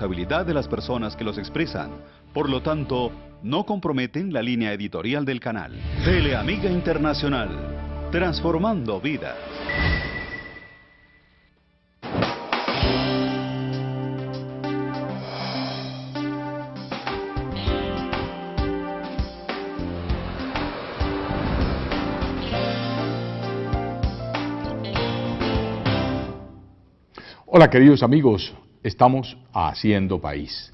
responsabilidad de las personas que los expresan. Por lo tanto, no comprometen la línea editorial del canal. Teleamiga Internacional, transformando vidas. Hola queridos amigos, estamos haciendo país.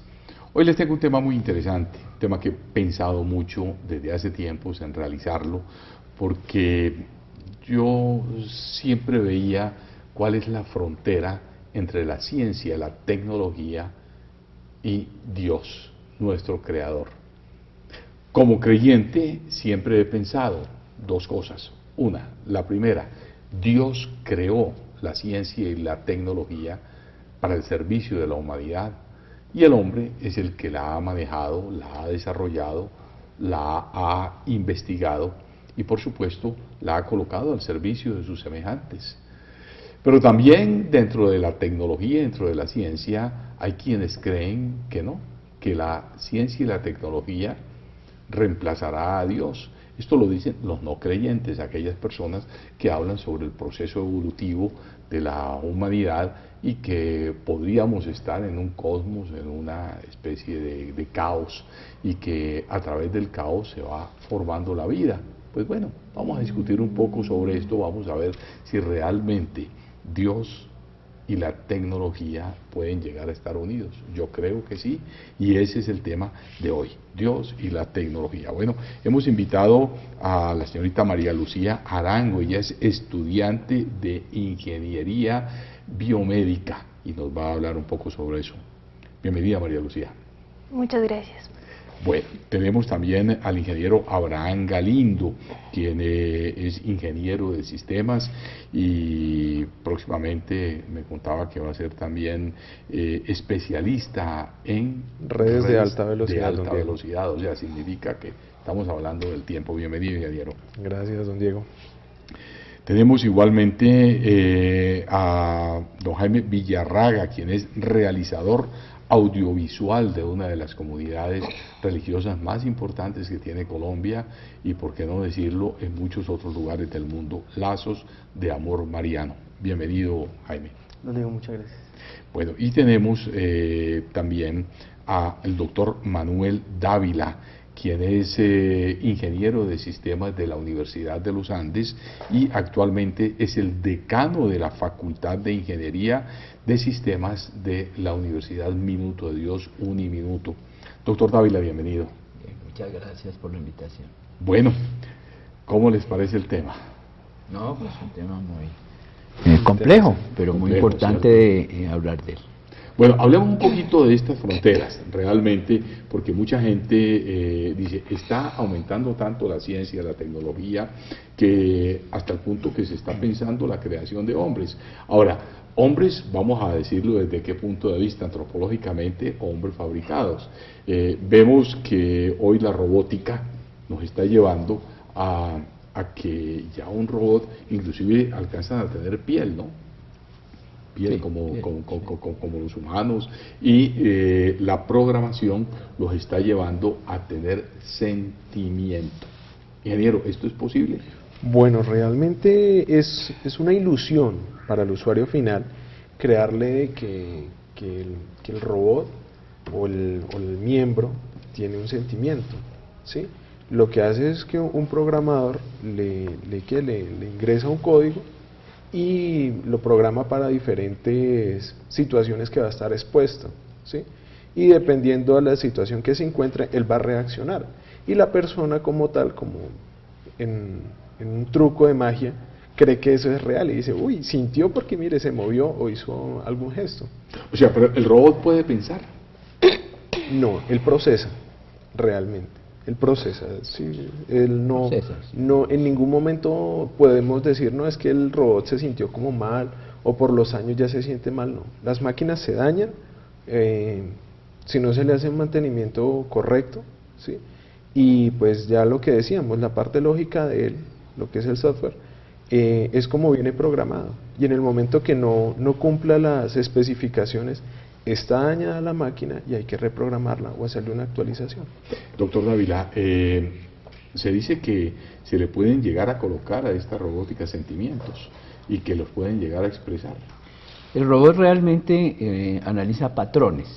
Hoy les tengo un tema muy interesante, un tema que he pensado mucho desde hace tiempos en realizarlo, porque yo siempre veía cuál es la frontera entre la ciencia, la tecnología y Dios, nuestro creador. Como creyente siempre he pensado dos cosas. Una, la primera, Dios creó la ciencia y la tecnología para el servicio de la humanidad y el hombre es el que la ha manejado, la ha desarrollado, la ha investigado y por supuesto la ha colocado al servicio de sus semejantes. Pero también dentro de la tecnología, dentro de la ciencia, hay quienes creen que no, que la ciencia y la tecnología reemplazará a Dios. Esto lo dicen los no creyentes, aquellas personas que hablan sobre el proceso evolutivo de la humanidad y que podríamos estar en un cosmos, en una especie de caos y que a través del caos se va formando la vida. Pues bueno, vamos a discutir un poco sobre esto, vamos a ver si realmente Dios y la tecnología pueden llegar a estar unidos. Yo creo que sí, y ese es el tema de hoy, Dios y la tecnología. Bueno, hemos invitado a la señorita María Lucía Arango, ella es estudiante de Ingeniería Biomédica y nos va a hablar un poco sobre eso. Bienvenida, María Lucía. Muchas gracias. Bueno, tenemos también al ingeniero Abraham Galindo, quien es ingeniero de sistemas y próximamente me contaba que va a ser también especialista en redes de alta velocidad. De alta velocidad, o sea, significa que estamos hablando del tiempo. Bienvenido, ingeniero. Gracias, don Diego. Tenemos igualmente a don Jaime Villarraga, quien es realizador audiovisual de una de las comunidades religiosas más importantes que tiene Colombia y, por qué no decirlo, en muchos otros lugares del mundo, Lazos de Amor Mariano. Bienvenido, Jaime. Don Diego, muchas gracias. Bueno, y tenemos también al doctor Manuel Dávila, quien es ingeniero de sistemas de la Universidad de los Andes y actualmente es el decano de la Facultad de Ingeniería de Sistemas de la Universidad Minuto de Dios, Uniminuto. Doctor Dávila, bienvenido. Muchas gracias por la invitación. Bueno, ¿cómo les parece el tema? No, pues un tema muy complejo, pero muy importante hablar de él. Bueno, hablemos un poquito de estas fronteras, realmente, porque mucha gente dice, está aumentando tanto la ciencia, la tecnología, que hasta el punto que se está pensando la creación de hombres. Ahora, hombres, vamos a decirlo desde qué punto de vista, antropológicamente, hombres fabricados. Vemos que hoy la robótica nos está llevando a que ya un robot inclusive alcanza a tener piel, ¿no? Piel, sí, como los humanos, y la programación los está llevando a tener sentimiento. Ingeniero, ¿esto es posible? Bueno, realmente es una ilusión para el usuario final crearle que el robot o el miembro tiene un sentimiento, ¿sí? Lo que hace es que un programador le ingresa un código y lo programa para diferentes situaciones que va a estar expuesto, ¿sí? Y dependiendo de la situación que se encuentre, él va a reaccionar. Y la persona como tal, como en un truco de magia, cree que eso es real y dice, uy, sintió porque mire, se movió o hizo algún gesto. O sea, pero el robot puede pensar. No, él procesa, realmente. Él procesa, sí, él no, no, en ningún momento podemos decir, no, es que el robot se sintió como mal, o por los años ya se siente mal, no. Las máquinas se dañan, si no se le hace un mantenimiento correcto, ¿sí? Y pues ya lo que decíamos, la parte lógica de él, lo que es el software, es como viene programado, y en el momento que no cumpla las especificaciones, está dañada la máquina y hay que reprogramarla o hacerle una actualización. Doctor Dávila, se dice que se le pueden llegar a colocar a esta robótica sentimientos y que los pueden llegar a expresar. El robot realmente analiza patrones,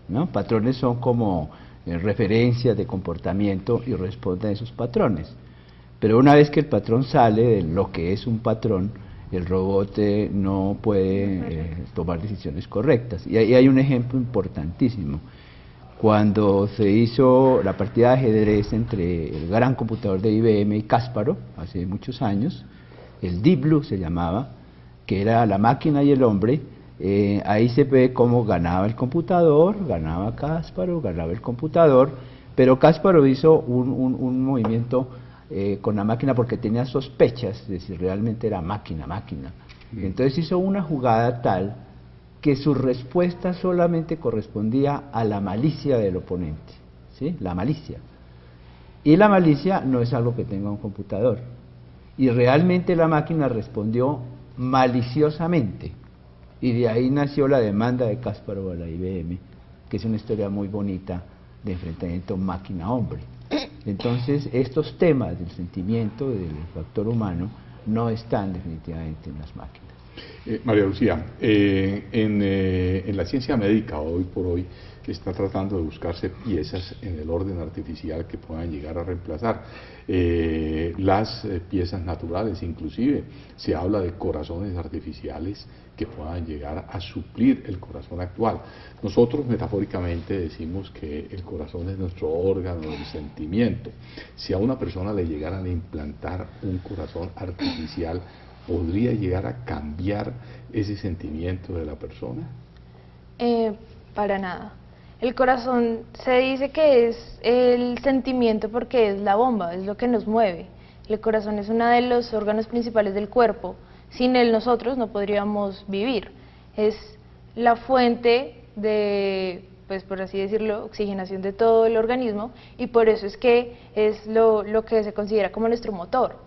¿no? Patrones son como referencias de comportamiento y responde a esos patrones. Pero una vez que el patrón sale de lo que es un patrón, el robot no puede tomar decisiones correctas. Y ahí hay un ejemplo importantísimo. Cuando se hizo la partida de ajedrez entre el gran computador de IBM y Kasparov, hace muchos años, el Deep Blue se llamaba, que era la máquina y el hombre, ahí se ve cómo ganaba el computador, ganaba Kasparov, ganaba el computador, pero Kasparov hizo un movimiento con la máquina porque tenía sospechas de si realmente era máquina. Entonces hizo una jugada tal que su respuesta solamente correspondía a la malicia del oponente, ¿sí? La malicia. Y la malicia no es algo que tenga un computador. Y realmente la máquina respondió maliciosamente. Y de ahí nació la demanda de Kasparov a la IBM, que es una historia muy bonita de enfrentamiento máquina-hombre. Entonces, estos temas del sentimiento, del factor humano, no están definitivamente en las máquinas. María Lucía, en la ciencia médica hoy por hoy está tratando de buscarse piezas en el orden artificial que puedan llegar a reemplazar las piezas naturales. Inclusive se habla de corazones artificiales que puedan llegar a suplir el corazón actual. Nosotros metafóricamente decimos que el corazón es nuestro órgano del sentimiento. Si a una persona le llegaran a implantar un corazón artificial, ¿podría llegar a cambiar ese sentimiento de la persona? Para nada. El corazón se dice que es el sentimiento porque es la bomba, es lo que nos mueve. El corazón es uno de los órganos principales del cuerpo. Sin él nosotros no podríamos vivir. Es la fuente de, pues por así decirlo, oxigenación de todo el organismo, y por eso es que es lo que se considera como nuestro motor.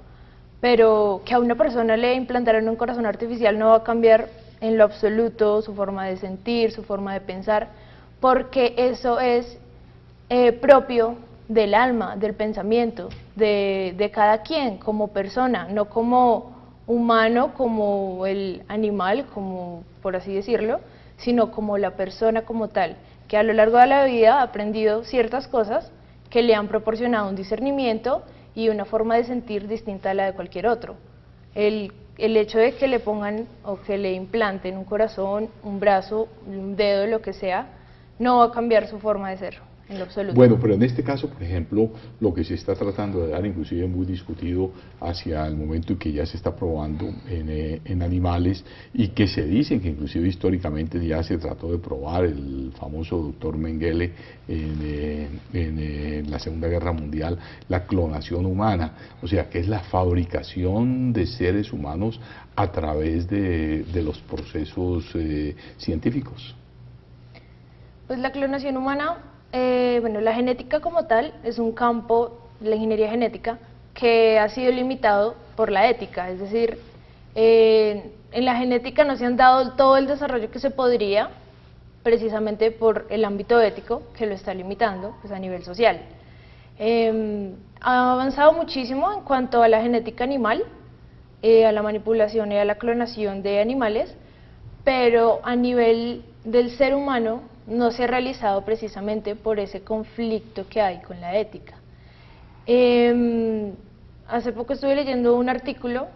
Pero que a una persona le implantaran un corazón artificial no va a cambiar en lo absoluto su forma de sentir, su forma de pensar, porque eso es propio del alma, del pensamiento, de cada quien como persona, no como humano, como el animal, como por así decirlo, sino como la persona como tal, que a lo largo de la vida ha aprendido ciertas cosas que le han proporcionado un discernimiento y una forma de sentir distinta a la de cualquier otro. El hecho de que le pongan o que le implanten un corazón, un brazo, un dedo, lo que sea, no va a cambiar su forma de ser, en lo absoluto. Bueno, pero en este caso, por ejemplo, lo que se está tratando de dar, inclusive muy discutido hacia el momento en que ya se está probando en animales, y que se dicen que inclusive históricamente ya se trató de probar, el famoso doctor Mengele en la Segunda Guerra Mundial, la clonación humana, o sea, que es la fabricación de seres humanos a través de los procesos científicos. Pues la clonación humana, bueno, la genética como tal es un campo, la ingeniería genética, que ha sido limitado por la ética, es decir, en la genética no se han dado todo el desarrollo que se podría, precisamente por el ámbito ético que lo está limitando, pues a nivel social. Ha avanzado muchísimo en cuanto a la genética animal, a la manipulación y a la clonación de animales, pero a nivel del ser humano no se ha realizado precisamente por ese conflicto que hay con la ética. Hace poco estuve leyendo un artículo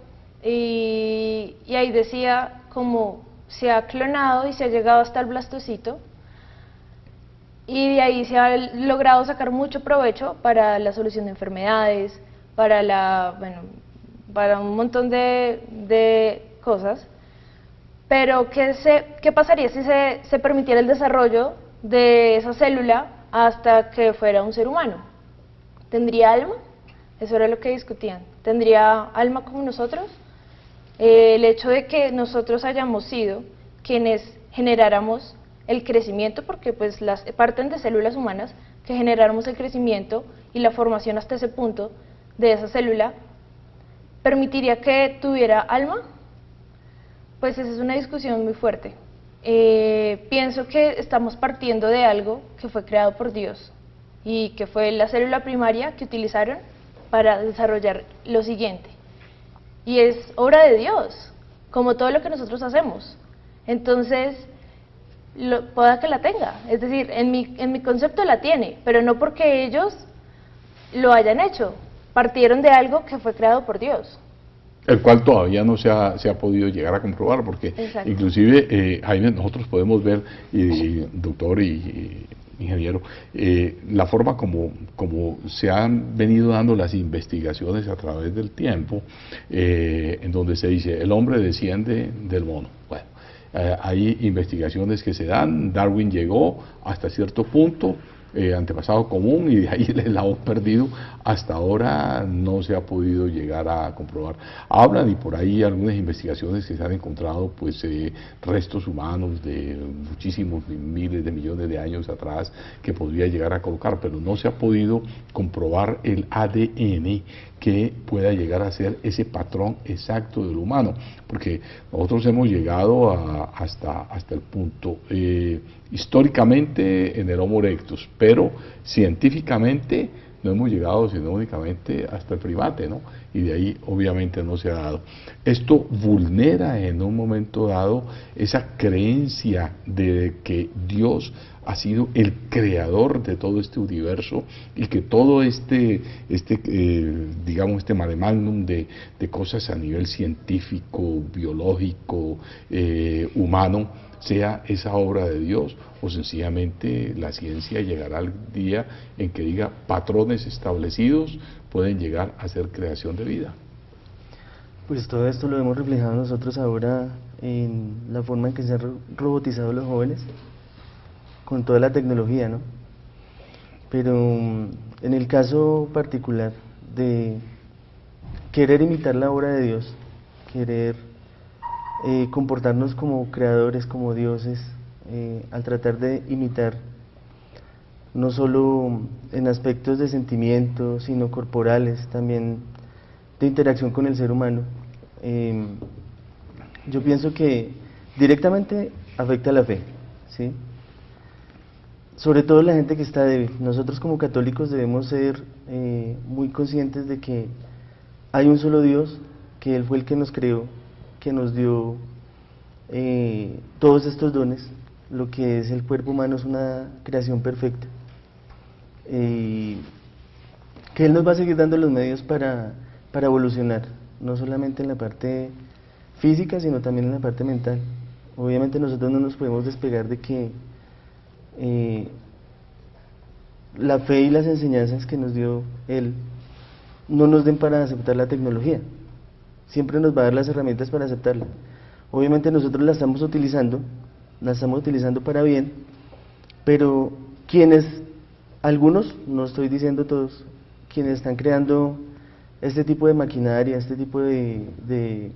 y ahí decía cómo se ha clonado y se ha llegado hasta el blastocito, y de ahí se ha logrado sacar mucho provecho para la solución de enfermedades, para para un montón de cosas. Pero, ¿qué pasaría si se permitiera el desarrollo de esa célula hasta que fuera un ser humano? ¿Tendría alma? Eso era lo que discutían. ¿Tendría alma como nosotros? El hecho de que nosotros hayamos sido quienes generáramos el crecimiento, porque pues parten de células humanas, que generáramos el crecimiento y la formación hasta ese punto de esa célula, ¿permitiría que tuviera alma? Pues esa es una discusión muy fuerte, pienso que estamos partiendo de algo que fue creado por Dios y que fue la célula primaria que utilizaron para desarrollar lo siguiente. Y es obra de Dios, como todo lo que nosotros hacemos. Entonces, pueda que la tenga, es decir, en mi concepto la tiene, pero no porque ellos lo hayan hecho, partieron de algo que fue creado por Dios. El cual todavía no se ha podido llegar a comprobar, porque Exacto. inclusive, Jaime, nosotros podemos ver, doctor y ingeniero, la forma como se han venido dando las investigaciones a través del tiempo, en donde se dice, el hombre desciende del mono. Bueno, hay investigaciones que se dan, Darwin llegó hasta cierto punto, antepasado común, y de ahí el eslabón perdido hasta ahora no se ha podido llegar a comprobar. Hablan, y por ahí algunas investigaciones que se han encontrado, pues restos humanos de muchísimos miles de millones de años atrás que podría llegar a colocar, pero no se ha podido comprobar el ADN que pueda llegar a ser ese patrón exacto del humano, porque nosotros hemos llegado hasta el punto, históricamente en el Homo erectus, pero científicamente no hemos llegado sino únicamente hasta el primate, ¿no? Y de ahí obviamente no se ha dado. Esto vulnera en un momento dado esa creencia de que Dios ha sido el creador de todo este universo y que todo digamos, este mare magnum de cosas a nivel científico, biológico, humano, sea esa obra de Dios, o sencillamente la ciencia llegará al día en que diga patrones establecidos pueden llegar a ser creación de vida. Pues todo esto lo hemos reflejado nosotros ahora en la forma en que se han robotizado los jóvenes con toda la tecnología, ¿no? Pero en el caso particular de querer imitar la obra de Dios, querer comportarnos como creadores, como dioses, al tratar de imitar, no solo en aspectos de sentimiento, sino corporales, también de interacción con el ser humano, yo pienso que directamente afecta a la fe, ¿sí? Sobre todo la gente que está débil. Nosotros como católicos debemos ser muy conscientes de que hay un solo Dios, que Él fue el que nos creó, que nos dio todos estos dones. Lo que es el cuerpo humano es una creación perfecta, que Él nos va a seguir dando los medios para evolucionar, no solamente en la parte física, sino también en la parte mental. Obviamente nosotros no nos podemos despegar de que la fe y las enseñanzas que nos dio Él no nos den para aceptar la tecnología. Siempre nos va a dar las herramientas para aceptarla. Obviamente nosotros la estamos utilizando para bien, pero algunos, no estoy diciendo todos, quienes están creando este tipo de maquinaria, este tipo de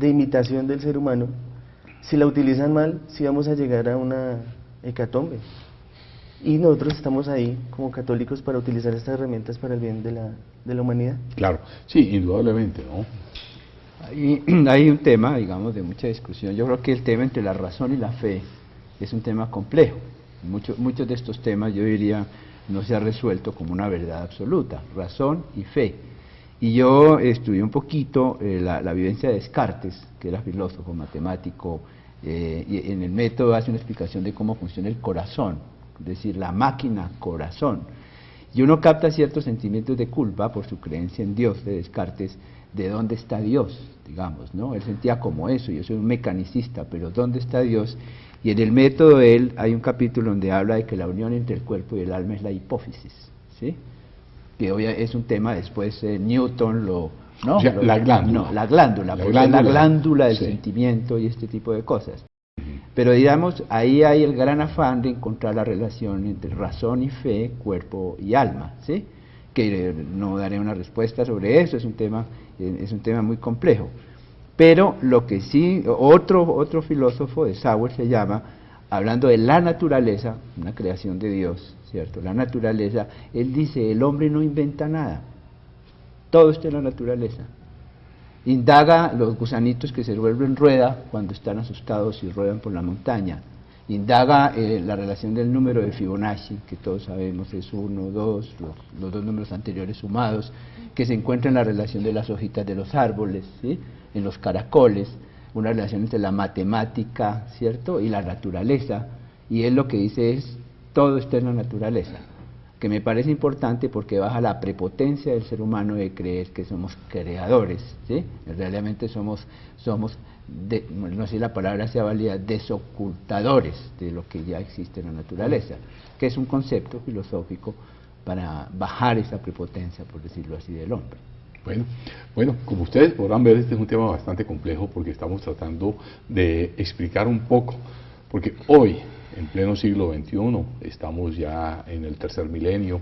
imitación del ser humano, si la utilizan mal, sí vamos a llegar a una hecatombe. Y nosotros estamos ahí como católicos para utilizar estas herramientas para el bien de la humanidad. Claro, sí, indudablemente, ¿no? Hay un tema, digamos, de mucha discusión. Yo creo que el tema entre la razón y la fe es un tema complejo. Muchos de estos temas, yo diría, no se ha resuelto como una verdad absoluta, razón y fe. Y yo estudié un poquito la vivencia de Descartes, que era filósofo, matemático, y en el método hace una explicación de cómo funciona el corazón, es decir, la máquina corazón. Y uno capta ciertos sentimientos de culpa por su creencia en Dios de Descartes, de dónde está Dios, digamos, ¿no? Él sentía como eso, yo soy un mecanicista, pero ¿dónde está Dios? Y en el método de él hay un capítulo donde habla de que la unión entre el cuerpo y el alma es la hipófisis, ¿sí? Que hoy es un tema, después Newton ¿no? O sea, la glándula. No, la glándula del sentimiento y este tipo de cosas. Pero digamos, ahí hay el gran afán de encontrar la relación entre razón y fe, cuerpo y alma, ¿sí? Que no daré una respuesta sobre eso, es un tema muy complejo. Pero lo que sí, otro filósofo de Sauer se llama, hablando de la naturaleza, una creación de Dios, ¿cierto? La naturaleza, él dice, el hombre no inventa nada, todo está en la naturaleza. Indaga los gusanitos que se vuelven rueda cuando están asustados y ruedan por la montaña. Indaga la relación del número de Fibonacci, que todos sabemos es 1, 2, los dos números anteriores sumados, que se encuentra en la relación de las hojitas de los árboles, ¿sí?, en los caracoles, una relación entre la matemática, ¿cierto?, y la naturaleza, y él lo que dice es, todo está en la naturaleza, que me parece importante porque baja la prepotencia del ser humano de creer que somos creadores, ¿sí? Realmente somos no sé si la palabra sea válida, desocultadores de lo que ya existe en la naturaleza, que es un concepto filosófico para bajar esa prepotencia, por decirlo así, del hombre. Bueno, como ustedes podrán ver, este es un tema bastante complejo porque estamos tratando de explicar un poco, porque hoy, en pleno siglo XXI, estamos ya en el tercer milenio,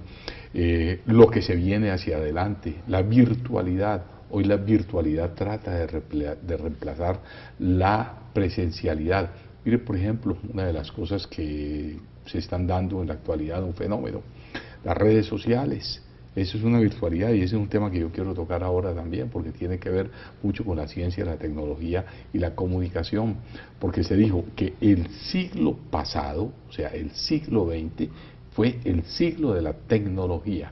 lo que se viene hacia adelante, la virtualidad. Hoy la virtualidad trata de reemplazar la presencialidad. Mire, por ejemplo, una de las cosas que se están dando en la actualidad, un fenómeno, las redes sociales. Eso es una virtualidad y ese es un tema que yo quiero tocar ahora también porque tiene que ver mucho con la ciencia, la tecnología y la comunicación, porque se dijo que el siglo pasado, o sea, el siglo XX, fue el siglo de la tecnología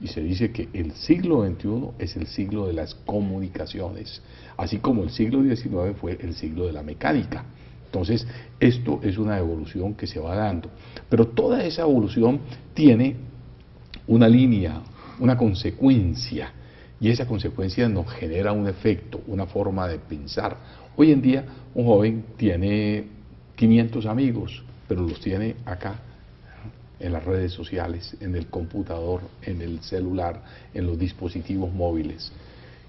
y se dice que el siglo XXI es el siglo de las comunicaciones, así como el siglo XIX fue el siglo de la mecánica. Entonces, esto es una evolución que se va dando, pero toda esa evolución tiene una línea, una consecuencia, y esa consecuencia nos genera un efecto, una forma de pensar. Hoy en día un joven tiene 500 amigos, pero los tiene acá, en las redes sociales, en el computador, en el celular, en los dispositivos móviles,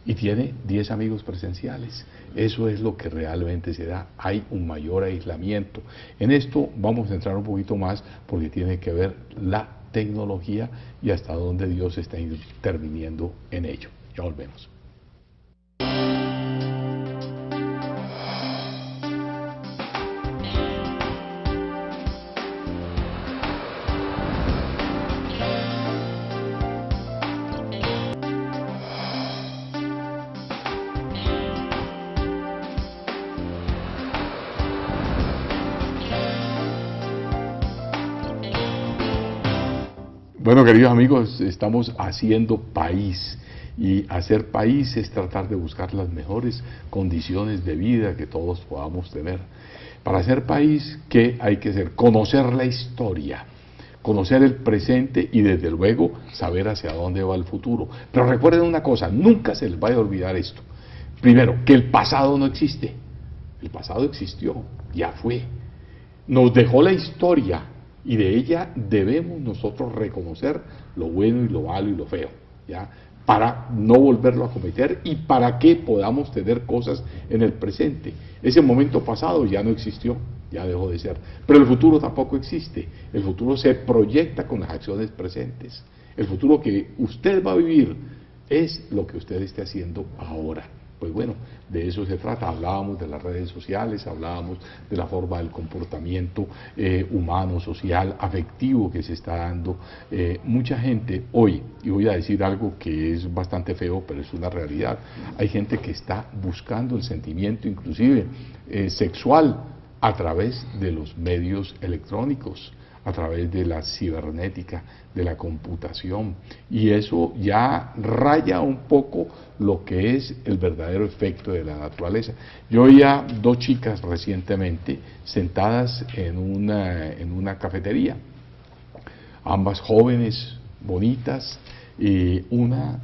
y tiene 10 amigos presenciales. Eso es lo que realmente se da. Hay un mayor aislamiento. En esto vamos a entrar un poquito más porque tiene que ver la tecnología y hasta dónde Dios está interviniendo en ello. Ya volvemos. Bueno, queridos amigos, estamos haciendo país y hacer país es tratar de buscar las mejores condiciones de vida que todos podamos tener. Para hacer país, ¿qué hay que hacer? Conocer la historia, conocer el presente y desde luego saber hacia dónde va el futuro. Pero recuerden una cosa, nunca se les vaya a olvidar esto. Primero, que el pasado no existe. El pasado existió, ya fue. Nos dejó la historia. Y de ella debemos nosotros reconocer lo bueno y lo malo y lo feo, ¿ya? Para no volverlo a cometer y para que podamos tener cosas en el presente. Ese momento pasado ya no existió, ya dejó de ser. Pero el futuro tampoco existe. El futuro se proyecta con las acciones presentes. El futuro que usted va a vivir es lo que usted esté haciendo ahora. Pues bueno, de eso se trata. Hablábamos de las redes sociales, hablábamos de la forma del comportamiento humano, social, afectivo que se está dando. Mucha gente hoy, y voy a decir algo que es bastante feo, pero es una realidad, hay gente que está buscando el sentimiento inclusive sexual a través de los medios electrónicos, a través de la cibernética, de la computación, y eso ya raya un poco lo que es el verdadero efecto de la naturaleza. Yo veía dos chicas recientemente sentadas en una cafetería, ambas jóvenes, bonitas, y una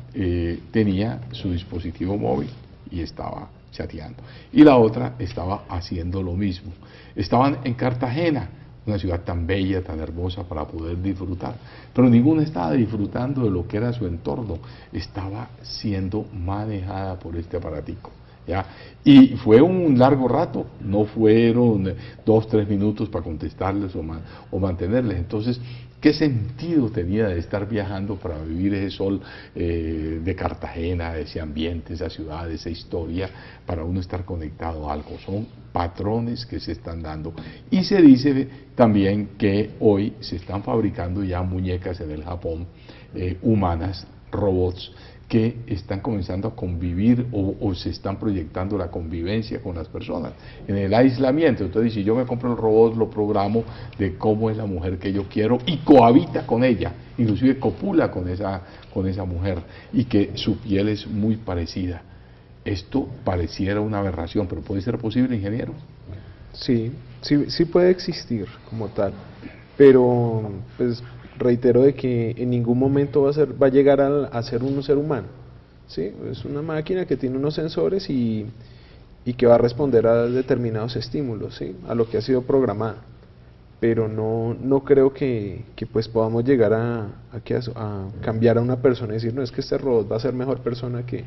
tenía su dispositivo móvil y estaba chateando, y la otra estaba haciendo lo mismo. Estaban en Cartagena, una ciudad tan bella, tan hermosa para poder disfrutar, pero ninguna estaba disfrutando de lo que era su entorno, estaba siendo manejada por este aparatico, ¿ya? Y fue un largo rato, no fueron 2 o 3 minutos para contestarles o mantenerles. Entonces, ¿qué sentido tenía de estar viajando para vivir ese sol de Cartagena, ese ambiente, esa ciudad, esa historia, para uno estar conectado a algo? Son patrones que se están dando. Y se dice también que hoy se están fabricando ya muñecas en el Japón humanas robots que están comenzando a convivir o se están proyectando la convivencia con las personas. En el aislamiento, entonces si yo me compro el robot, lo programo de cómo es la mujer que yo quiero y cohabita con ella, inclusive copula con esa mujer y que su piel es muy parecida. Esto pareciera una aberración, pero ¿puede ser posible, ingeniero? Sí puede existir como tal, pero pues reitero de que en ningún momento va a llegar a ser un ser humano, ¿sí? Es una máquina que tiene unos sensores y que va a responder a determinados estímulos, ¿sí? A lo que ha sido programada, pero no creo que pues podamos llegar a cambiar a una persona y decir, no, es que este robot va a ser mejor persona que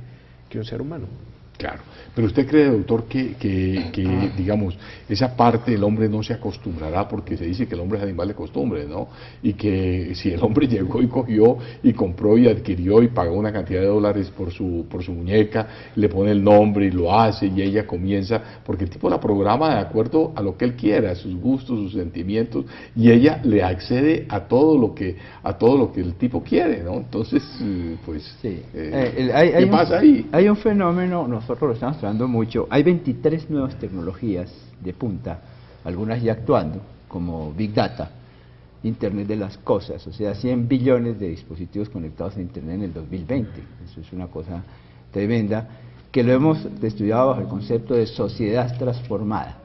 un ser humano. Claro, pero usted cree, doctor, que digamos, esa parte del hombre no se acostumbrará, porque se dice que el hombre es animal de costumbre, ¿no? Y que si el hombre llegó y cogió y compró y adquirió y pagó una cantidad de dólares por su muñeca, le pone el nombre y lo hace y ella comienza, porque el tipo la programa de acuerdo a lo que él quiera, a sus gustos, sus sentimientos, y ella le accede a todo lo que el tipo quiere, ¿no? Entonces, pues, sí. ¿qué pasa ahí? Hay un fenómeno, nosotros lo estamos hablando mucho, hay 23 nuevas tecnologías de punta, algunas ya actuando, como Big Data, Internet de las Cosas, o sea, 100 billones de dispositivos conectados a Internet en el 2020, eso es una cosa tremenda, que lo hemos estudiado bajo el concepto de sociedad transformada,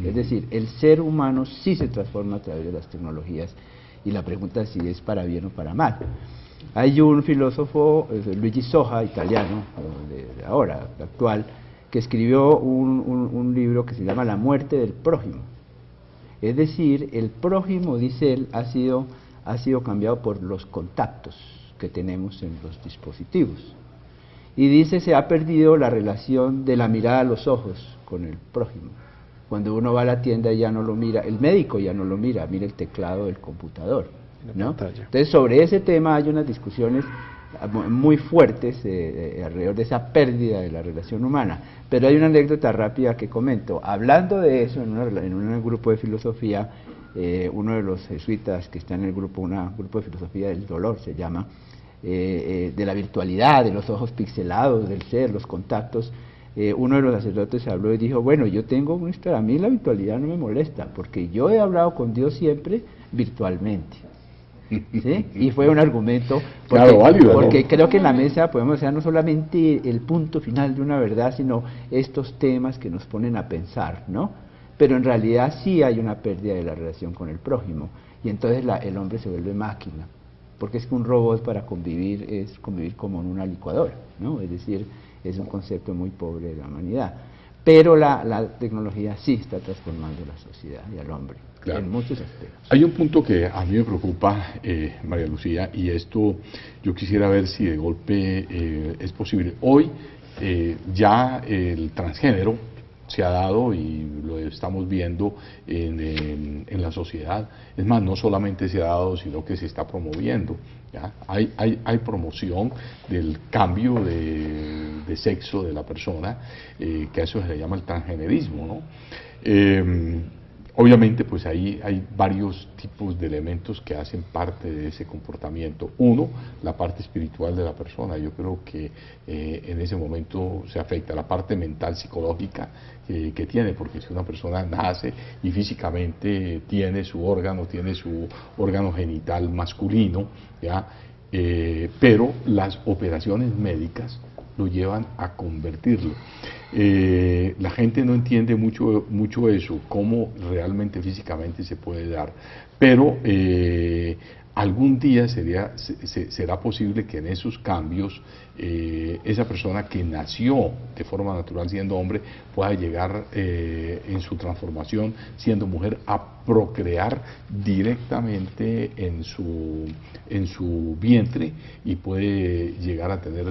es decir, el ser humano sí se transforma a través de las tecnologías, y la pregunta es si es para bien o para mal. Hay un filósofo, Luigi Soja, italiano, de ahora, actual, que escribió un libro que se llama La muerte del prójimo. Es decir, el prójimo, dice él, ha sido cambiado por los contactos que tenemos en los dispositivos. Y dice, se ha perdido la relación de la mirada a los ojos con el prójimo. Cuando uno va a la tienda ya no lo mira, el médico ya no lo mira, mira el teclado del computador, ¿no? Entonces sobre ese tema hay unas discusiones muy fuertes alrededor de esa pérdida de la relación humana, pero hay una anécdota rápida que comento. Hablando de eso en un grupo de filosofía, uno de los jesuitas que está en el grupo, un grupo de filosofía del dolor se llama, de la virtualidad, de los ojos pixelados, del ser, los contactos, uno de los sacerdotes habló y dijo, bueno, yo tengo una historia, a mí la virtualidad no me molesta, porque yo he hablado con Dios siempre virtualmente. ¿Sí? Y fue un argumento porque, claro, válido, porque ¿no? Creo que en la mesa podemos hacer no solamente el punto final de una verdad, sino estos temas que nos ponen a pensar, ¿no? Pero en realidad sí hay una pérdida de la relación con el prójimo, y entonces el hombre se vuelve máquina, porque es que un robot para convivir es convivir como en una licuadora, ¿no? Es decir, es un concepto muy pobre de la humanidad. Pero la tecnología sí está transformando la sociedad y al hombre, claro, en muchos aspectos. Hay un punto que a mí me preocupa, María Lucía, y esto yo quisiera ver si de golpe es posible. Hoy ya el transgénero se ha dado y lo estamos viendo en la sociedad. Es más, no solamente se ha dado, sino que se está promoviendo. ¿Ya? Hay promoción del cambio de sexo de la persona, que a eso se le llama el transgenerismo, ¿no? Obviamente, pues ahí hay varios tipos de elementos que hacen parte de ese comportamiento. Uno, la parte espiritual de la persona. Yo creo que en ese momento se afecta la parte mental, psicológica que tiene, porque si una persona nace y físicamente tiene su órgano genital masculino, ¿ya? Pero las operaciones médicas lo llevan a convertirlo. La gente no entiende mucho eso, cómo realmente físicamente se puede dar, pero algún día será posible que en esos cambios esa persona que nació de forma natural siendo hombre pueda llegar en su transformación siendo mujer a procrear directamente en su vientre, y puede llegar a tener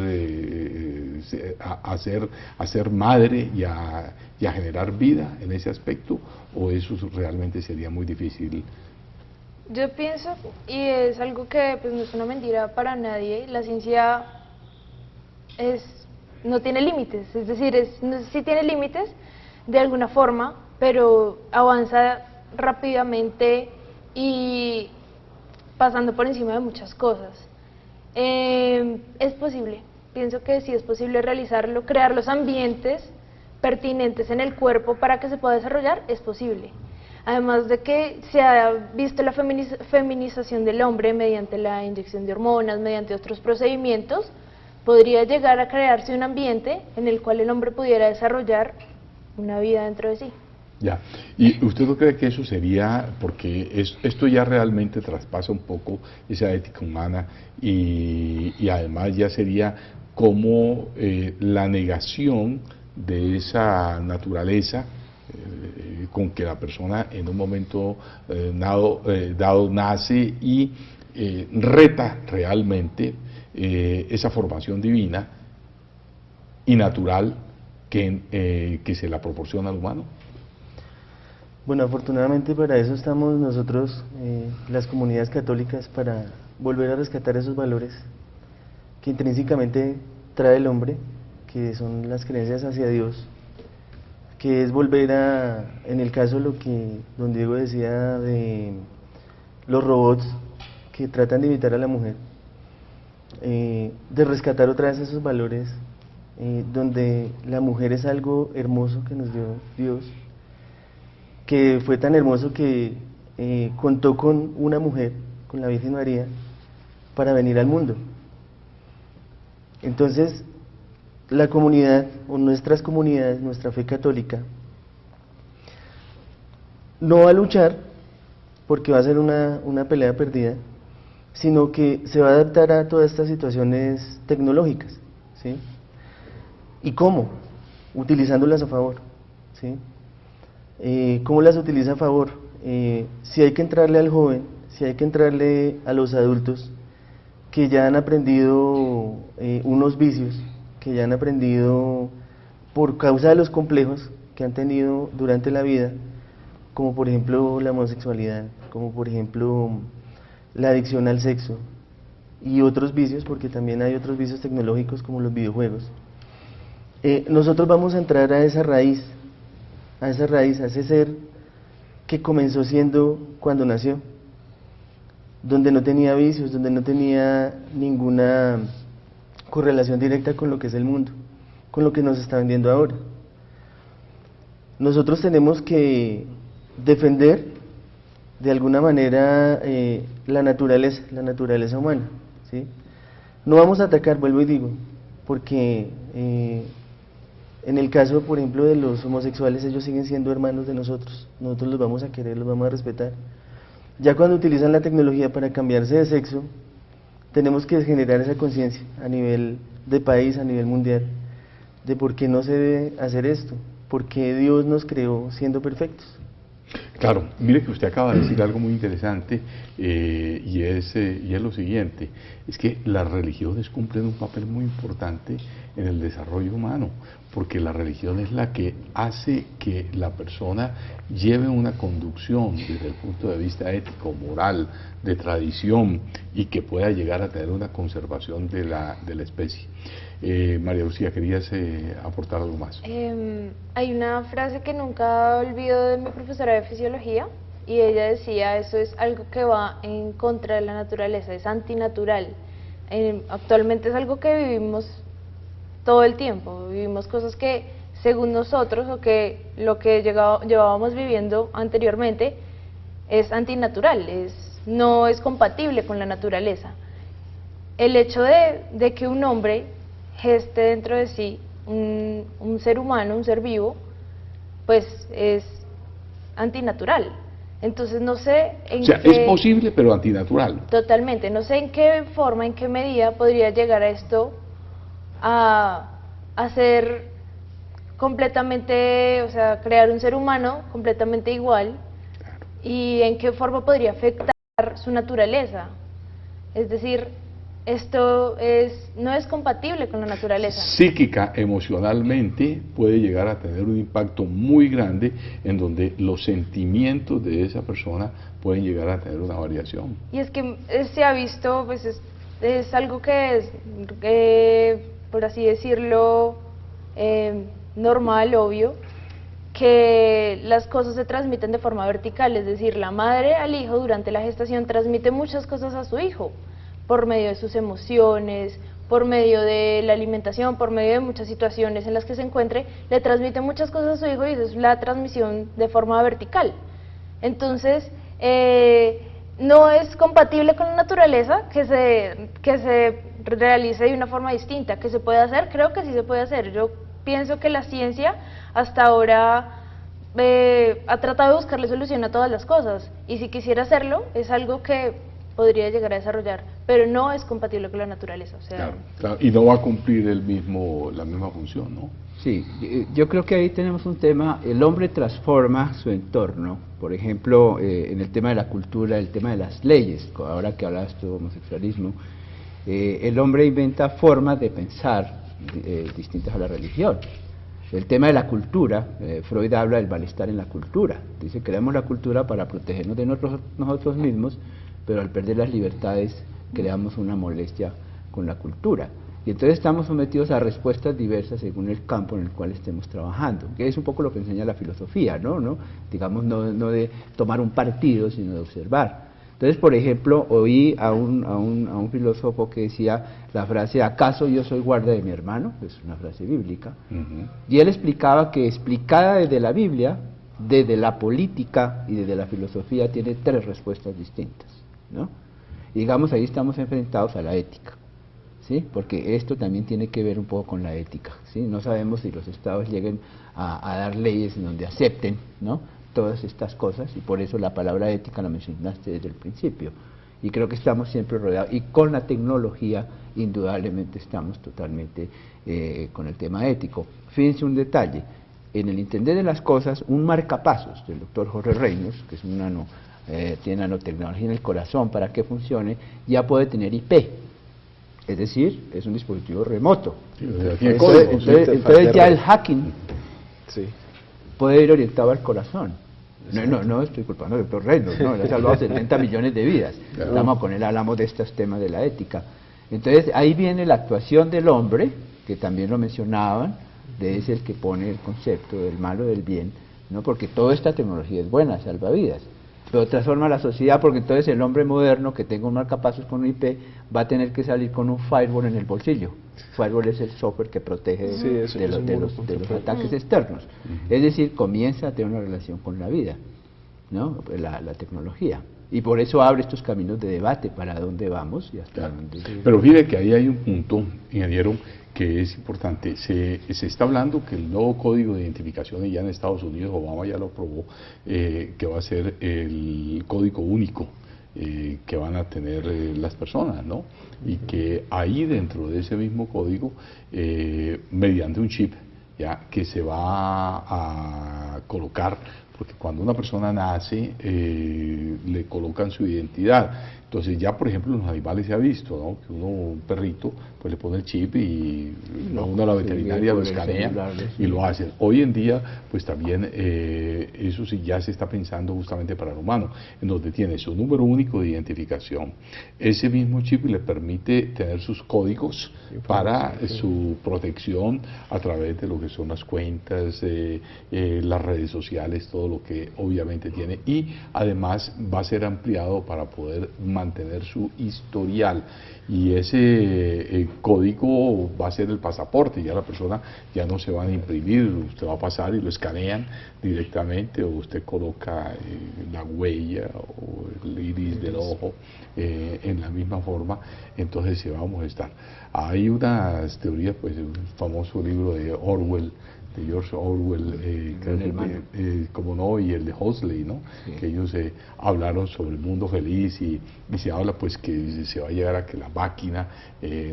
a ser madre y a generar vida en ese aspecto, o eso realmente sería muy difícil. Yo pienso, y es algo que pues, no es una mentira para nadie, la ciencia no tiene límites, es decir, sí tiene límites de alguna forma, pero avanza rápidamente y pasando por encima de muchas cosas. Es posible, pienso que sí es posible realizarlo, crear los ambientes pertinentes en el cuerpo para que se pueda desarrollar, es posible. Además de que se ha visto la feminización del hombre mediante la inyección de hormonas, mediante otros procedimientos, podría llegar a crearse un ambiente en el cual el hombre pudiera desarrollar una vida dentro de sí. Ya, ¿y usted no cree que eso sería, porque esto ya realmente traspasa un poco esa ética humana y además ya sería como la negación de esa naturaleza con que la persona en un momento dado nace y reta realmente esa formación divina y natural que se la proporciona al humano? Bueno, afortunadamente para eso estamos nosotros, las comunidades católicas, para volver a rescatar esos valores que intrínsecamente trae el hombre, que son las creencias hacia Dios, que es volver a, en el caso lo que don Diego decía de los robots que tratan de imitar a la mujer, de rescatar otra vez esos valores, donde la mujer es algo hermoso que nos dio Dios, que fue tan hermoso que contó con una mujer, con la Virgen María, para venir al mundo. Entonces, la comunidad, o nuestras comunidades, nuestra fe católica, no va a luchar porque va a ser una pelea perdida, sino que se va a adaptar a todas estas situaciones tecnológicas, ¿sí? ¿Y cómo? Utilizándolas a favor, ¿sí? ¿Cómo las utiliza a favor? Si hay que entrarle al joven, si hay que entrarle a los adultos que ya han aprendido unos vicios, que ya han aprendido por causa de los complejos que han tenido durante la vida, como por ejemplo la homosexualidad, como por ejemplo la adicción al sexo y otros vicios, porque también hay otros vicios tecnológicos como los videojuegos. Nosotros vamos a entrar a esa raíz, a ese ser que comenzó siendo cuando nació, donde no tenía vicios, donde no tenía ninguna correlación directa con lo que es el mundo, con lo que nos está vendiendo ahora. Nosotros tenemos que defender de alguna manera la naturaleza humana, ¿sí? No vamos a atacar, vuelvo y digo, porque en el caso, por ejemplo, de los homosexuales, ellos siguen siendo hermanos de nosotros los vamos a querer, los vamos a respetar. Ya cuando utilizan la tecnología para cambiarse de sexo, tenemos que generar esa conciencia a nivel de país, a nivel mundial, de por qué no se debe hacer esto, porque Dios nos creó siendo perfectos. Claro, mire que usted acaba de decir algo muy interesante y es lo siguiente, es que las religiones cumplen un papel muy importante en el desarrollo humano, porque la religión es la que hace que la persona lleve una conducción desde el punto de vista ético, moral, de tradición y que pueda llegar a tener una conservación de la especie. María Lucía, ¿querías aportar algo más? Hay una frase que nunca olvido de mi profesora de fisiología y ella decía, eso es algo que va en contra de la naturaleza, es antinatural. Actualmente es algo que vivimos todo el tiempo, vivimos cosas que según nosotros o que lo que llevábamos viviendo anteriormente es antinatural, no es compatible con la naturaleza. El hecho de que un hombre geste dentro de sí un ser humano, un ser vivo, pues es antinatural. Entonces no sé en qué... es posible pero antinatural. Totalmente, no sé en qué forma, en qué medida podría llegar a esto a ser completamente, o sea, crear un ser humano completamente igual, y en qué forma podría afectar su naturaleza. Es decir, esto no es compatible con la naturaleza. Psíquica, emocionalmente, puede llegar a tener un impacto muy grande en donde los sentimientos de esa persona pueden llegar a tener una variación. Y es que se ha visto, pues es algo que es, por así decirlo, normal, obvio, que las cosas se transmiten de forma vertical, es decir, la madre al hijo durante la gestación transmite muchas cosas a su hijo, por medio de sus emociones, por medio de la alimentación, por medio de muchas situaciones en las que se encuentre, le transmite muchas cosas a su hijo y eso es la transmisión de forma vertical. Entonces, no es compatible con la naturaleza que se realice de una forma distinta. ¿Que se puede hacer? Creo que sí se puede hacer. Yo pienso que la ciencia hasta ahora ha tratado de buscarle solución a todas las cosas, y si quisiera hacerlo, es algo que podría llegar a desarrollar, pero no es compatible con la naturaleza. O sea, Claro, claro, y no va a cumplir la misma función, ¿no? Sí, yo creo que ahí tenemos un tema, el hombre transforma su entorno, por ejemplo, en el tema de la cultura, el tema de las leyes, ahora que hablas tú de homosexualismo, el hombre inventa formas de pensar distintas a la religión. El tema de la cultura, Freud habla del malestar en la cultura, dice que creamos la cultura para protegernos de nosotros mismos, pero al perder las libertades creamos una molestia con la cultura. Y entonces estamos sometidos a respuestas diversas según el campo en el cual estemos trabajando, que es un poco lo que enseña la filosofía, ¿no? Digamos, no de tomar un partido, sino de observar. Entonces, por ejemplo, oí a un filósofo que decía la frase, ¿acaso yo soy guarda de mi hermano? Es una frase bíblica. Y él explicaba que, explicada desde la Biblia, desde la política y desde la filosofía, tiene tres respuestas distintas, ¿no? Y digamos, ahí estamos enfrentados a la ética, ¿sí? Porque esto también tiene que ver un poco con la ética, ¿sí? No sabemos si los estados lleguen a dar leyes en donde acepten, ¿no?, todas estas cosas, y por eso la palabra ética la mencionaste desde el principio. Y creo que estamos siempre rodeados, y con la tecnología indudablemente estamos totalmente con el tema ético. Fíjense un detalle, en el entender de las cosas, un marcapasos del doctor Jorge Reynolds, que es tiene nanotecnología en el corazón para que funcione, ya puede tener IP, es decir, es un dispositivo remoto. Sí, entonces ya el hacking Sí. puede ir orientado al corazón. No estoy culpando al doctor Reynolds, no, él ha salvado 70 millones de vidas. Claro. Estamos con él, hablamos de estos temas de la ética. Entonces ahí viene la actuación del hombre, que también lo mencionaban, de ese el que pone el concepto del malo del bien, ¿no? Porque toda esta tecnología es buena, salva vidas, pero transforma la sociedad, porque entonces el hombre moderno que tenga un marcapasos con un IP va a tener que salir con un firewall en el bolsillo. Firewall es el software que protege de los ataques externos. Es decir, comienza a tener una relación con la vida, ¿no?, la tecnología. Y por eso abre estos caminos de debate para dónde vamos y hasta dónde. Pero fíjate que ahí hay un punto, ingeniero, que es importante. Se está hablando que el nuevo código de identificación, y ya en Estados Unidos Obama ya lo aprobó, que va a ser el código único que van a tener las personas, ¿no? Y que ahí dentro de ese mismo código, mediante un chip, ya que se va a colocar, porque cuando una persona nace, le colocan su identidad. Entonces ya, por ejemplo, en los animales se ha visto, ¿no?, que un perrito, pues le pone el chip y uno a la veterinaria lo escanea y lo hacen. Hoy en día, pues también eso sí ya se está pensando justamente para el humano, en donde tiene su número único de identificación. Ese mismo chip le permite tener sus códigos para su protección a través de lo que son las cuentas, las redes sociales, todo lo que obviamente tiene, y además va a ser ampliado para poder mantener su historial, y ese código va a ser el pasaporte. Ya la persona ya no se van a imprimir, usted va a pasar y lo escanean directamente, o usted coloca la huella o el iris del ojo en la misma forma, entonces se va a molestar. Hay unas teorías, pues un famoso libro de Orwell, de George Orwell, como no, y el de Huxley, ¿no? Sí. Que ellos hablaron sobre el mundo feliz, y se habla pues que se va a llegar a que la máquina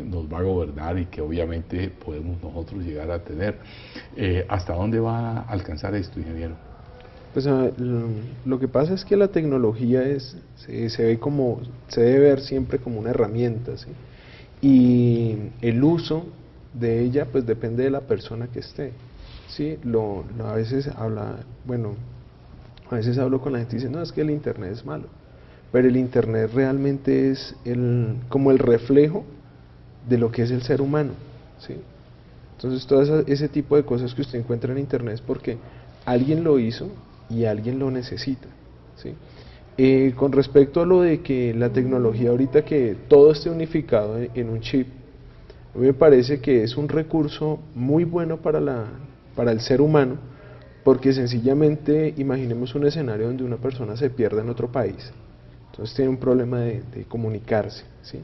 nos va a gobernar, y que obviamente podemos nosotros llegar a tener. ¿Hasta dónde va a alcanzar esto, ingeniero? Pues lo que pasa es que la tecnología se debe ver siempre como una herramienta, ¿sí? Y el uso de ella pues depende de la persona que esté. Sí, a veces hablo con la gente y dicen, no, es que el internet es malo, pero el internet realmente es como el reflejo de lo que es el ser humano, ¿sí? Entonces todo ese tipo de cosas que usted encuentra en internet es porque alguien lo hizo y alguien lo necesita, ¿sí? Con respecto a lo de que la tecnología ahorita que todo esté unificado en un chip, a mí me parece que es un recurso muy bueno para el ser humano, porque sencillamente imaginemos un escenario donde una persona se pierde en otro país, entonces tiene un problema de comunicarse, ¿sí?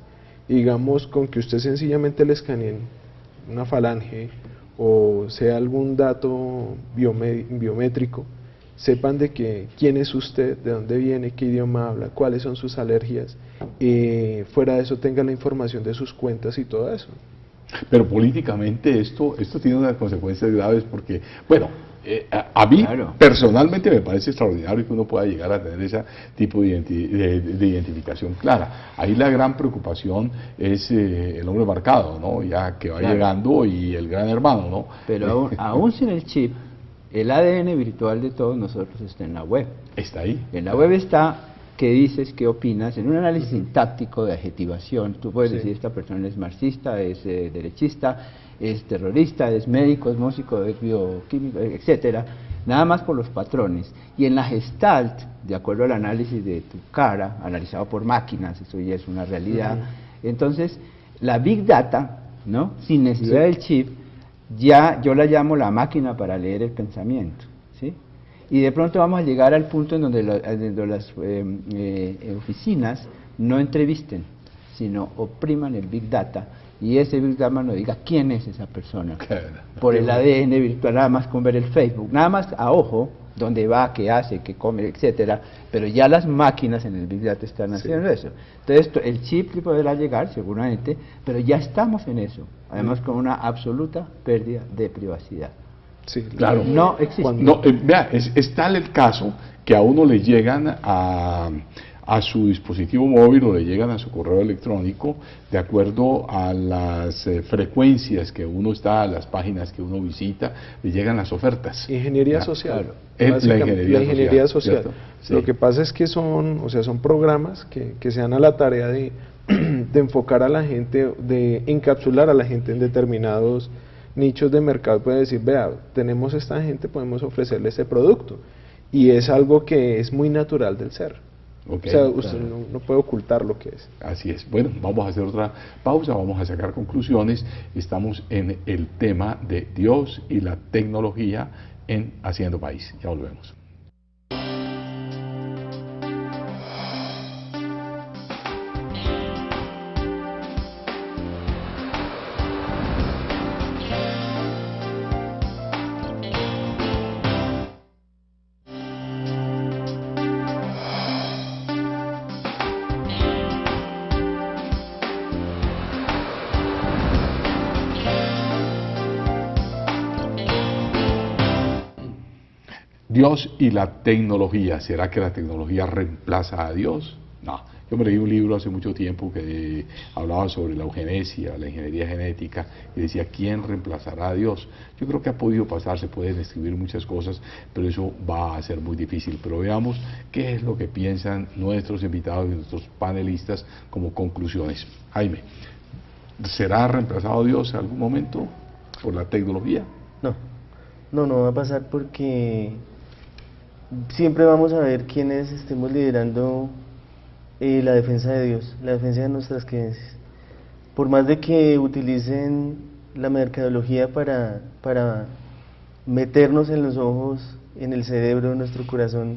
Y digamos, con que usted sencillamente le escaneen una falange o sea algún dato biométrico, sepan de que quién es usted, de dónde viene, qué idioma habla, cuáles son sus alergias, fuera de eso tenga la información de sus cuentas y todo eso. Pero políticamente esto tiene unas consecuencias graves porque, bueno, a mí Claro. personalmente me parece extraordinario que uno pueda llegar a tener ese tipo de identificación clara. Ahí la gran preocupación es el hombre marcado, ¿no? Ya que va Claro. llegando y el gran hermano, ¿no? Pero aún sin el chip, el ADN virtual de todos nosotros está en la web. Está ahí. En la web está qué dices, qué opinas, en un análisis sintáctico de adjetivación. Tú puedes Sí. decir, esta persona es marxista, es derechista, es terrorista, es médico, es músico, es bioquímico, etcétera, nada más por los patrones. Y en la Gestalt, de acuerdo al análisis de tu cara, analizado por máquinas, eso ya es una realidad. Entonces, la Big Data, ¿no? Sin necesidad del chip, ya yo la llamo la máquina para leer el pensamiento, ¿sí? Y de pronto vamos a llegar al punto en donde las oficinas no entrevisten, sino opriman el Big Data, y ese Big Data nos diga quién es esa persona, por el ADN virtual, nada más con ver el Facebook, nada más a ojo, dónde va, qué hace, qué come, etcétera, pero ya las máquinas en el Big Data están haciendo eso. Entonces, el chip podrá llegar seguramente, pero ya estamos en eso, además con una absoluta pérdida de privacidad. Sí, Claro. No existe. No, vea, es tal el caso que a uno le llegan a su dispositivo móvil o le llegan a su correo electrónico de acuerdo a las frecuencias que uno está, a las páginas que uno visita, le llegan las ofertas. Ingeniería Ya, social. claro. Es la Básicamente, ingeniería social. ¿cierto? Sí. Lo que pasa es que son programas que se dan a la tarea de enfocar a la gente, de encapsular a la gente en determinados nichos de mercado. Puede decir, vea, tenemos esta gente, podemos ofrecerle este producto. Y es algo que es muy natural del ser. Ok, O sea, usted claro. no puede ocultar lo que es. Así es. Bueno, vamos a hacer otra pausa, vamos a sacar conclusiones. Estamos en el tema de Dios y la tecnología en Haciendo País. Ya volvemos. Dios y la tecnología. ¿Será que la tecnología reemplaza a Dios? No. Yo me leí un libro hace mucho tiempo que hablaba sobre la eugenesia, la ingeniería genética, y decía, ¿quién reemplazará a Dios? Yo creo que ha podido pasar, se pueden escribir muchas cosas, pero eso va a ser muy difícil. Pero veamos qué es lo que piensan nuestros invitados y nuestros panelistas como conclusiones. Jaime, ¿será reemplazado Dios en algún momento por la tecnología? No va a pasar porque siempre vamos a ver quiénes estemos liderando la defensa de Dios, la defensa de nuestras creencias. Por más de que utilicen la mercadología para meternos en los ojos, en el cerebro, en nuestro corazón,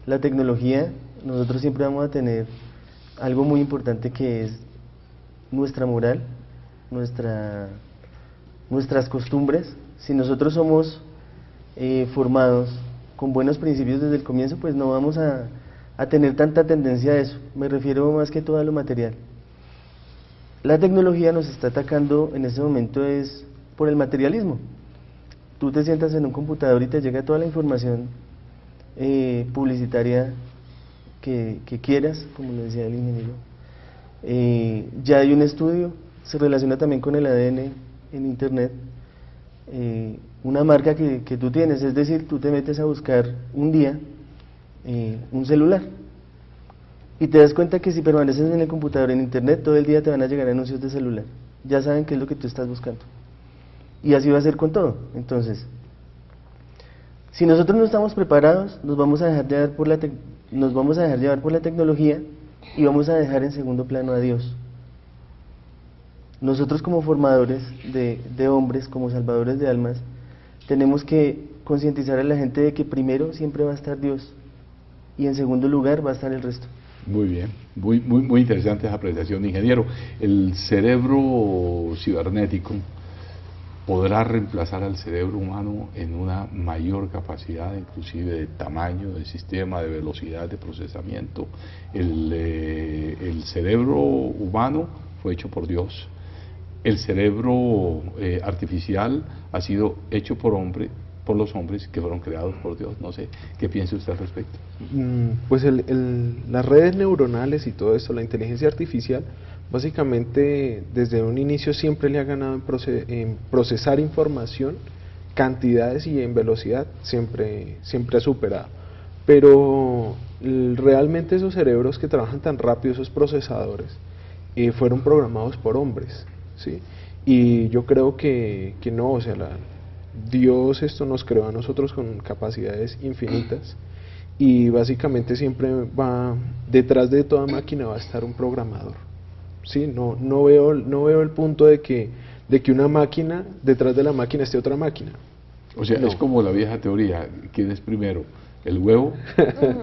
la tecnología, nosotros siempre vamos a tener algo muy importante que es nuestra moral, nuestras costumbres. Si nosotros somos formados con buenos principios desde el comienzo, pues no vamos a tener tanta tendencia a eso. Me refiero más que todo a lo material. La tecnología nos está atacando en este momento es por el materialismo. Tú te sientas en un computador y te llega toda la información publicitaria que quieras, como lo decía el ingeniero. Ya hay un estudio, se relaciona también con el ADN en internet. Una marca que tú tienes, es decir, tú te metes a buscar un día un celular y te das cuenta que si permaneces en el computador, en internet, todo el día te van a llegar anuncios de celular. Ya saben qué es lo que tú estás buscando, y así va a ser con todo. Entonces, Si nosotros no estamos preparados, nos vamos a dejar llevar por la tecnología y vamos a dejar en segundo plano a Dios. Nosotros como formadores de hombres, como salvadores de almas, tenemos que concientizar a la gente de que primero siempre va a estar Dios y en segundo lugar va a estar el resto. Muy bien, muy interesante esa apreciación, ingeniero. ¿El cerebro cibernético podrá reemplazar al cerebro humano en una mayor capacidad, inclusive de tamaño, de sistema, de velocidad de procesamiento? El cerebro humano fue hecho por Dios. El cerebro artificial ha sido hecho por los hombres que fueron creados por Dios. No sé, ¿qué piensa usted al respecto? Pues las redes neuronales y todo esto, la inteligencia artificial, básicamente desde un inicio siempre le ha ganado en procesar información, cantidades y en velocidad, siempre ha superado. Pero realmente esos cerebros que trabajan tan rápido, esos procesadores, fueron programados por hombres, ¿sí? Y yo creo que no, o sea, Dios nos creó a nosotros con capacidades infinitas y básicamente siempre detrás de toda máquina va a estar un programador, ¿sí? No veo el punto de que una máquina, detrás de la máquina esté otra máquina. O sea, No. es como la vieja teoría, ¿quién es primero, el huevo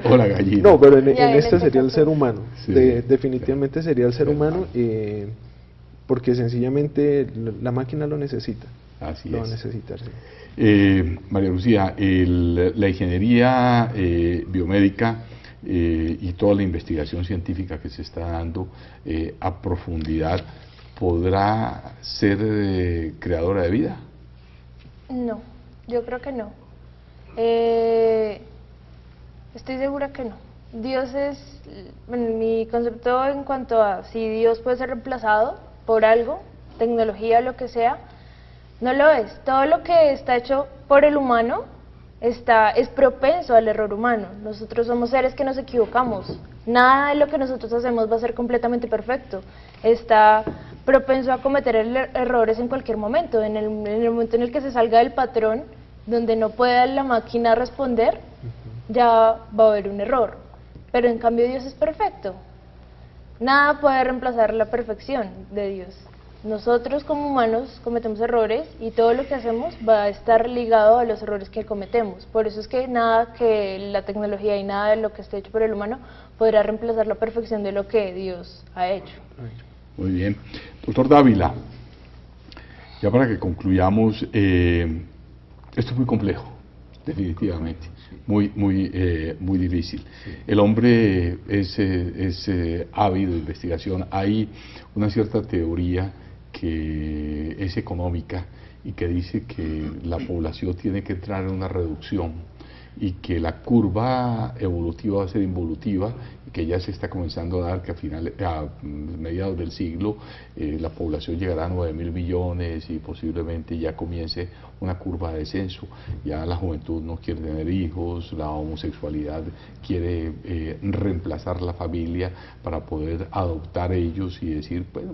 o la gallina? No, pero en Ya, esta sería el ser humano, Sí. definitivamente sería el ser humano, porque sencillamente la máquina lo necesita. Así Lo va a es. necesitar, sí. María Lucía, la ingeniería biomédica y toda la investigación científica que se está dando a profundidad, ¿podrá ser creadora de vida? No, yo creo que no. Estoy segura que no. Dios es, bueno, mi concepto en cuanto a si Dios puede ser reemplazado por algo, tecnología, lo que sea, no lo es. Todo lo que está hecho por el humano es propenso al error humano. Nosotros somos seres que nos equivocamos. Nada de lo que nosotros hacemos va a ser completamente perfecto. Está propenso a cometer errores en cualquier momento. En el momento en el que se salga del patrón, donde no pueda la máquina responder, ya va a haber un error. Pero en cambio Dios es perfecto. Nada puede reemplazar la perfección de Dios. Nosotros como humanos cometemos errores y todo lo que hacemos va a estar ligado a los errores que cometemos. Por eso es que nada que la tecnología y nada de lo que esté hecho por el humano podrá reemplazar la perfección de lo que Dios ha hecho. Muy bien. Doctor Dávila, ya para que concluyamos, esto es muy complejo, definitivamente, muy difícil. El hombre es ávido de investigación. Hay una cierta teoría que es económica y que dice que la población tiene que entrar en una reducción y que la curva evolutiva va a ser involutiva y que ya se está comenzando a dar que a mediados del siglo la población llegará a 9.000 millones y posiblemente ya comience una curva de descenso. Ya la juventud no quiere tener hijos, la homosexualidad quiere reemplazar la familia para poder adoptar ellos y decir, bueno,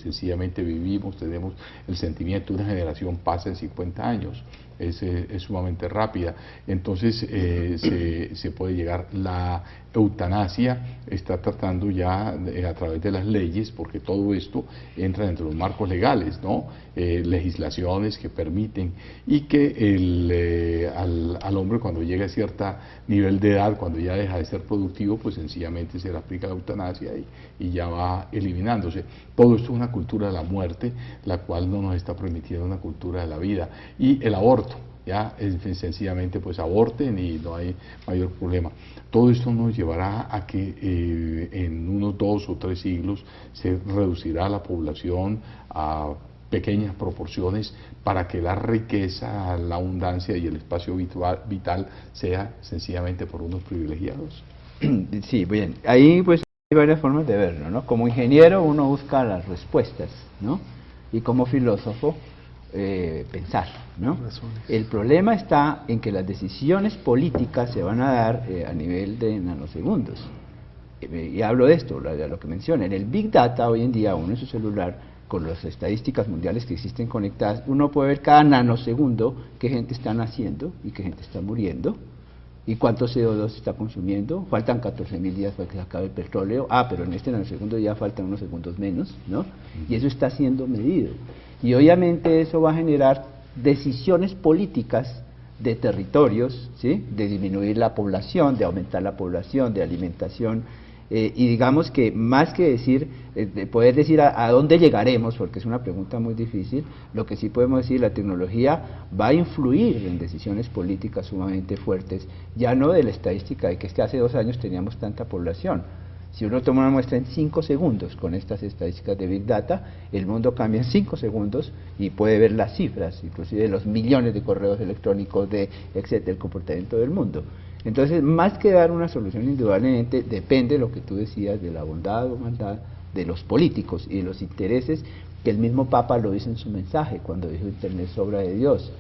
sencillamente vivimos, tenemos el sentimiento, una generación pasa en 50 años. Es sumamente rápida, entonces se puede llegar. La eutanasia está tratando ya a través de las leyes, porque todo esto entra dentro de los marcos legales, ¿no? Legislaciones que permiten y que al hombre cuando llega a cierto nivel de edad, cuando ya deja de ser productivo, pues sencillamente se le aplica la eutanasia y ya va eliminándose. Todo esto es una cultura de la muerte, la cual no nos está permitiendo una cultura de la vida. Y el aborto, ya sencillamente pues aborten y no hay mayor problema. Todo esto nos llevará a que en unos 2 o 3 siglos se reducirá la población a pequeñas proporciones para que la riqueza, la abundancia y el espacio vital sea sencillamente por unos privilegiados. Sí, bien. Ahí pues hay varias formas de verlo, ¿no? Como ingeniero uno busca las respuestas, ¿no? Y como filósofo pensar, ¿no? El problema está en que las decisiones políticas se van a dar a nivel de nanosegundos. Y hablo de esto, de lo que mencioné. En el Big Data hoy en día uno en su celular con las estadísticas mundiales que existen conectadas, uno puede ver cada nanosegundo qué gente está naciendo y qué gente está muriendo, y cuánto CO2 se está consumiendo. Faltan 14.000 días para que se acabe el petróleo, pero en este nanosegundo ya faltan unos segundos menos, ¿no? Y eso está siendo medido. Y obviamente eso va a generar decisiones políticas de territorios, ¿sí? De disminuir la población, de aumentar la población, de alimentación, y digamos que más que decir, de poder decir a dónde llegaremos, porque es una pregunta muy difícil, lo que sí podemos decir, la tecnología va a influir en decisiones políticas sumamente fuertes, ya no de la estadística de que es que hace 2 años teníamos tanta población. Si uno toma una muestra en 5 segundos con estas estadísticas de Big Data, el mundo cambia en 5 segundos y puede ver las cifras, inclusive los millones de correos electrónicos, etcétera, el comportamiento del mundo. Entonces, más que dar una solución, indudablemente depende de lo que tú decías, de la bondad o maldad de los políticos y de los intereses, que el mismo Papa lo dice en su mensaje, cuando dijo Internet es obra de Dios,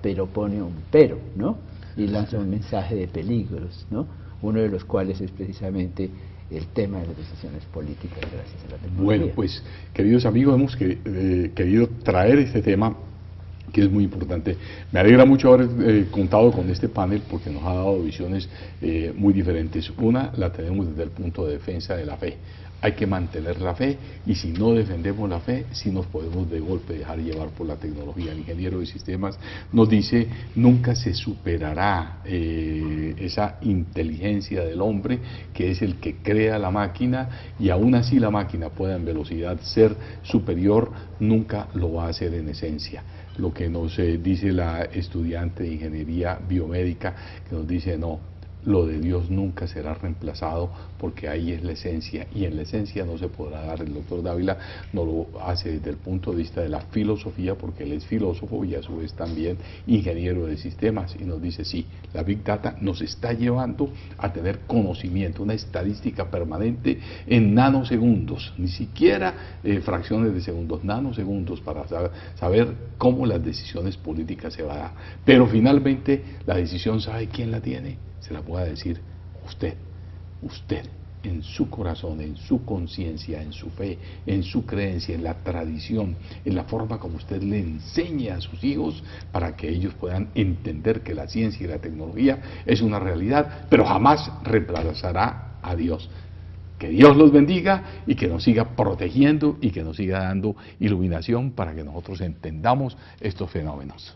pero pone un pero, ¿no? Y lanza un mensaje de peligros, ¿no? Uno de los cuales es precisamente el tema de las decisiones políticas gracias a la tecnología. Bueno, pues, queridos amigos, hemos querido traer este tema que es muy importante. Me alegra mucho haber contado con este panel porque nos ha dado visiones muy diferentes. Una la tenemos desde el punto de defensa de la fe. Hay que mantener la fe, y si no defendemos la fe, sí nos podemos de golpe dejar llevar por la tecnología. El ingeniero de sistemas nos dice, nunca se superará esa inteligencia del hombre, que es el que crea la máquina, y aún así la máquina pueda en velocidad ser superior, nunca lo va a hacer en esencia. Lo que nos dice la estudiante de ingeniería biomédica, que nos dice, no, lo de Dios nunca será reemplazado, porque ahí es la esencia, y en la esencia no se podrá dar. El doctor Dávila nos lo hace desde el punto de vista de la filosofía, porque él es filósofo y a su vez también ingeniero de sistemas, y nos dice, sí, la Big Data nos está llevando a tener conocimiento, una estadística permanente en nanosegundos, ni siquiera fracciones de segundos, nanosegundos, para saber cómo las decisiones políticas se van a dar. Pero finalmente la decisión, ¿sabe quién la tiene? Se la pueda decir usted, en su corazón, en su conciencia, en su fe, en su creencia, en la tradición, en la forma como usted le enseña a sus hijos, para que ellos puedan entender que la ciencia y la tecnología es una realidad, pero jamás reemplazará a Dios. Que Dios los bendiga y que nos siga protegiendo y que nos siga dando iluminación para que nosotros entendamos estos fenómenos.